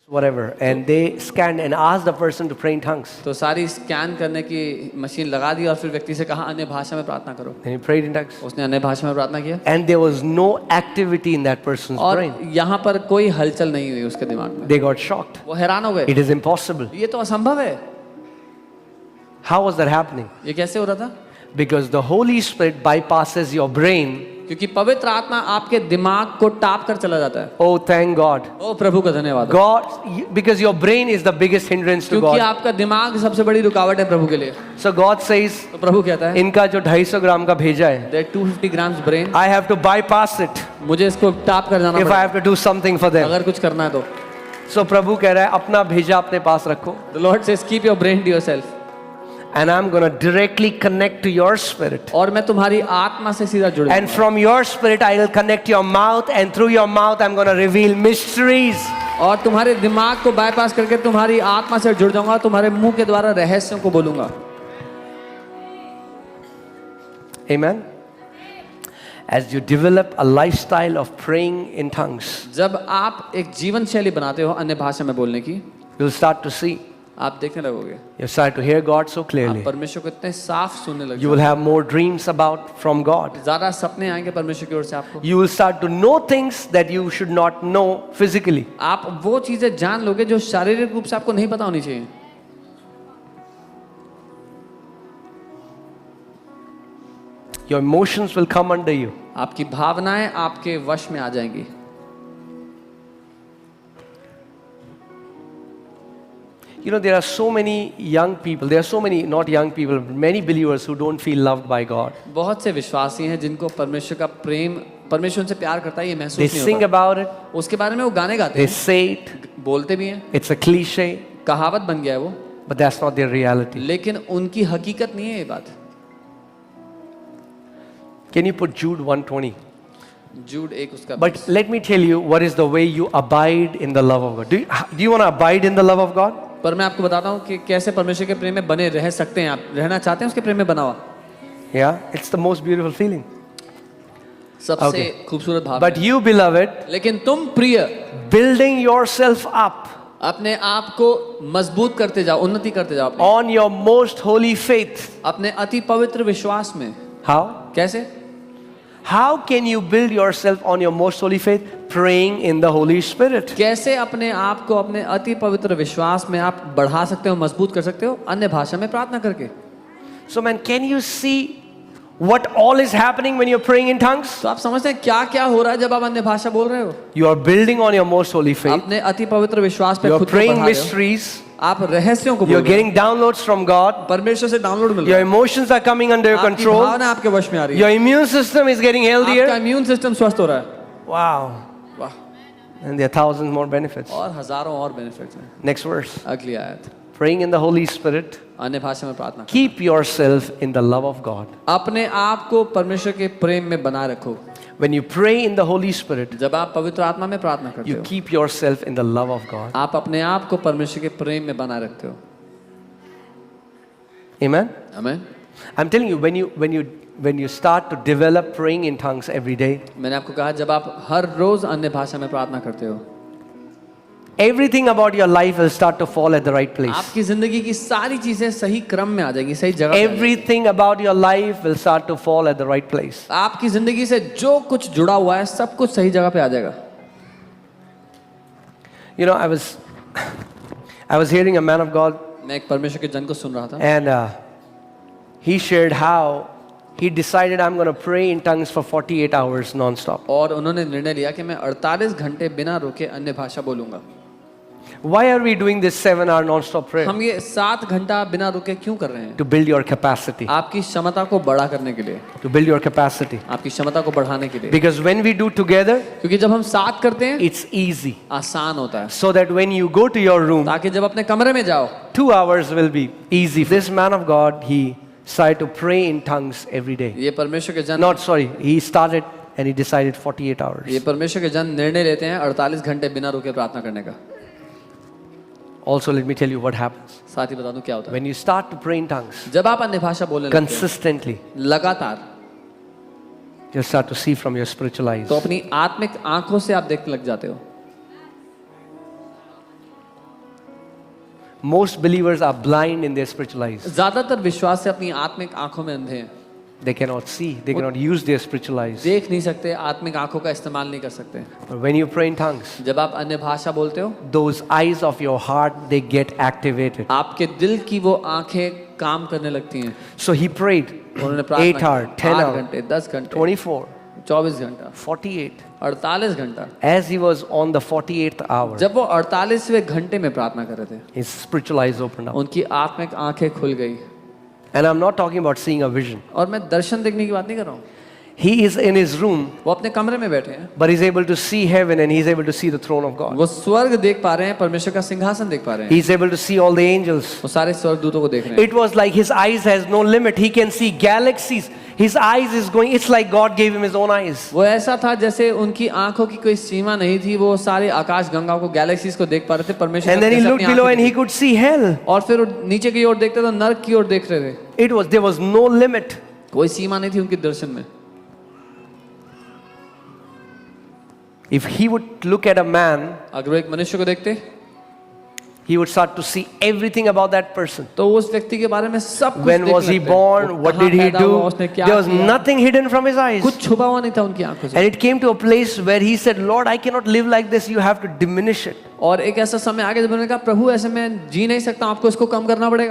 whatever, and they scanned and asked the person to pray in tongues. तो सारी scan करने की machine लगा दी और फिर व्यक्ति से कहा अन्य भाषा में प्रार्थना करो। And he prayed in tongues. उसने अन्य भाषा में प्रार्थना किया And there was no activity in that person's और brain. यहाँ पर कोई हलचल नहीं हुई उसके दिमाग में। They got shocked. वो हैरान हो गए, It is impossible. ये तो असंभव है। How was that happening? ये कैसे हो रहा था? Because the Holy Spirit bypasses your brain. क्योंकि पवित्र आत्मा आपके दिमाग को टाप कर चला जाता है। Oh, thank God. ओ प्रभु का धन्यवाद। God, because your brain is the biggest hindrance to क्योंकि God. आपका दिमाग सबसे बड़ी रुकावट है प्रभु के लिए। So God says, तो प्रभु कहता है, इनका जो 250 ग्राम का भेजा है, There are 250 grams brain, I have to bypass it मुझे इसको टाप कर जाना if I पड़ेगा have to do something for them. अगर कुछ करना है तो। So प्रभु कह रहा है अपना भेजा अपने पास रखो. The Lord says keep your brain to yourself. And I'm going to directly connect to your spirit. और मैं तुम्हारी आत्मा से सीधा जुड़ And from your spirit I will connect your mouth, and through your mouth I'm going to reveal mysteries. और तुम्हारे दिमाग को बाईपास करके तुम्हारी आत्मा से जुड़ जाऊंगा, तुम्हारे मुंह के द्वारा रहस्यों को बोलूंगा। Amen. As you develop a lifestyle of praying in tongues, जब आप एक जीवन शैली बनाते हो अन्य भाषा में बोलने की, you'll start to see. आप देखने लगोगे, You start to hear God so आप clearly. परमेश्वर को इतने साफ सुनने You will लगोगे, have more dreams about from God. ज्यादा सपने आएंगे परमेश्वर की ओर से आपको। You will start to know things that you should not know physically. आप वो चीजें जान लोगे जो शारीरिक रूप से आपको नहीं पता होनी चाहिए। Your emotions will come under you. आपकी भावनाएं आपके वश में आ जाएंगी। You know, there are so many young people, there are so many, not young people, many believers who don't feel loved by God. बहुत से विश्वासी हैं जिनको परमेश्वर का प्रेम, परमेश्वर उनसे प्यार करता है ये महसूस They नहीं sing होता। about it, उसके बारे में वो गाने गाते they हैं, say it, बोलते भी हैं, it's a cliche, कहावत बन गया है वो, but that's not their reality. लेकिन उनकी हकीकत नहीं है ये बात। Can you put Jude 1:20? जूड एक उसका But let me tell you what is the way you abide in the love of God. Do you want to abide in the love of God? पर मैं आपको बताता हूँ कि कैसे परमेश्वर के प्रेम में बने रह सकते हैं। आप रहना चाहते हैं उसके प्रेम में बना हुआ, Yeah, it's the most beautiful feeling. सबसे Okay. खूबसूरत भाव But है। you, beloved, लेकिन तुम प्रिय building yourself up अपने आप को मजबूत करते जाओ, उन्नति करते जाओ अपनी, on your most holy faith. अपने अति पवित्र विश्वास में। How? कैसे? How can you build yourself on your most holy faith? Praying in the Holy Spirit. कैसे अपने आप को अपने अति पवित्र विश्वास में आप बढ़ा सकते हो, मजबूत कर सकते हो? अन्य भाषा में प्रार्थना करके। So man, can you see what all is happening when you're praying in tongues? तो आप समझते हैं क्या क्या हो रहा है जब आप अन्य भाषा बोल रहे हो? You are building on your most holy faith. अपने अति पवित्र विश्वास पे You are खुद को praying बढ़ा रहे हो। mysteries. आप रहस्यों को You are बोल रहे getting downloads from God. हो। परमेश्वर से डाउनलोड मिल Your रहा है। emotions are coming under your आपकी control. भावना आपके वश में आ रही है। Your immune system is getting आपका healthier. इम्यून सिस्टम स्वस्थ हो रहा है। Wow. वाह। And there are thousands more benefits. और हजारों और बेनिफिट्स हैं। Next verse. अगली आयत, Praying in the Holy Spirit. अन्य भाषा में प्रार्थना। Keep yourself in the love of God. अपने आप को परमेश्वर के प्रेम में बनाए रखो। When you pray in the Holy Spirit, जब आप पवित्र आत्मा में प्रार्थना करते you हो, keep yourself in the love of God. आप अपने आप को परमेश्वर के प्रेम में बनाए रखते हो। Amen. आमीन। I'm telling you, when you start to develop praying in tongues every day, मैंने आपको कहा जब आप हर रोज अन्य भाषा में प्रार्थना करते हो, everything about your life will start to fall at the right place. आपकी जिंदगी की सारी चीजें सही क्रम में आ जाएंगी, सही जगह पे आ जाएंगी। Everything about your life will start to fall at the right place. आपकी जिंदगी से जो कुछ जुड़ा हुआ है सब कुछ सही जगह पे आ जाएगा। You know, I was hearing a man of God, मैं एक परमेश्वर के जन को सुन रहा था, and he shared how he decided I'm going to pray in tongues for 48 hours non-stop. और उन्होंने निर्णय लिया कि मैं 48 घंटे बिना रुके अन्य भाषा बोलूंगा। Why are we doing this 7-hour non-stop prayer? हम ये 7 घंटा बिना रुके क्यों कर रहे हैं? To build your capacity. आपकी क्षमता को बड़ा करने के लिए, To build your capacity. आपकी क्षमता को बढ़ाने के लिए। Because when we do together, क्योंकि जब हम साथ करते हैं it's easy. आसान होता है, So that when you go to your room, ताकि जब अपने कमरे में जाओ 2 hours will be easy. This man of God, he decided to pray in tongues every day. ये परमेश्वर के जन Not sorry, he started and he decided 48 hours. ये परमेश्वर के जन निर्णय लेते हैं 48 घंटे बिना रुके प्रार्थना करने का। Also, let me tell you what happens. साथ ही बता दूं क्या होता है, When you start to pray in tongues जब आप अन्य भाषा बोलने लगते हैं consistently, लगातार, you'll start to see from your spiritual eyes. तो अपनी आत्मिक आंखों से आप देखने लग जाते हो। Most believers are blind in their spiritual eyes. ज्यादातर विश्वासी अपनी आत्मिक आंखों में अंधे हैं, They cannot see, they cannot use their spiritual eyes. देख नहीं सकते, आत्मिक आंखों का इस्तेमाल नहीं कर सकते। But when you pray in tongues, जब आप अन्य भाषा बोलते हो, those eyes of your heart, they get activated. आपके दिल की वो आंखें काम करने लगती हैं। So he prayed उन्होंने 8 प्रार्थना hours, की, 10 8 hours, घंटे, 10 घंटे, 24, 24 घंटा, 48. 48 घंटा। As he was on the 48th hour, जब वो 48वें घंटे में प्रार्थना कर रहे थे, his spiritual eyes opened up. उनकी आत्मिक आंखें खुल गई। And I'm not talking about seeing a vision. और मैं दर्शन देखने की बात नहीं कर रहा हूँ, He is in his room, वो अपने कमरे में बैठे हैं, but he's able to see heaven and he's able to see the throne of God. वो स्वर्ग देख पा रहे हैं, परमेश्वर का सिंहासन देख पा रहे हैं, He's able to see all the angels. वो सारे स्वर्गदूतों को देख रहे हैं। It was like his eyes has no limit. He can see galaxies. His eyes is going, it's like God gave him his own eyes. वो ऐसा था जैसे उनकी आंखों की कोई सीमा नहीं थी, वो सारे आकाश गंगा को, गैलेक्सीज को देख पा रहे थे। परमेश्वर And then he जैसे looked अपनी below आंखें and he देखी। could see hell. और फिर वो नीचे की ओर देखते तो नरक की ओर देख रहे थे, There was no limit. कोई सीमा नहीं थी उनके दर्शन में। If he would look at a man, अगर वो एक मनुष्य को देखते he would start to see everything about that person. तो उस व्यक्ति के बारे में सब कुछ When देखने was he लगते। born? वो What कहाँ did he पैदा हुआ, do? उसने क्या There was किया? nothing hidden from his eyes. कुछ छुपा हुआ नहीं था उनकी आंखों से। And it came to a place where he said, Lord, I cannot live like this. You have to diminish it. और एक ऐसा समय आ गया जब उन्होंने कहा, प्रभु ऐसे मैं जी नहीं सकता, आपको इसको कम करना पड़ेगा।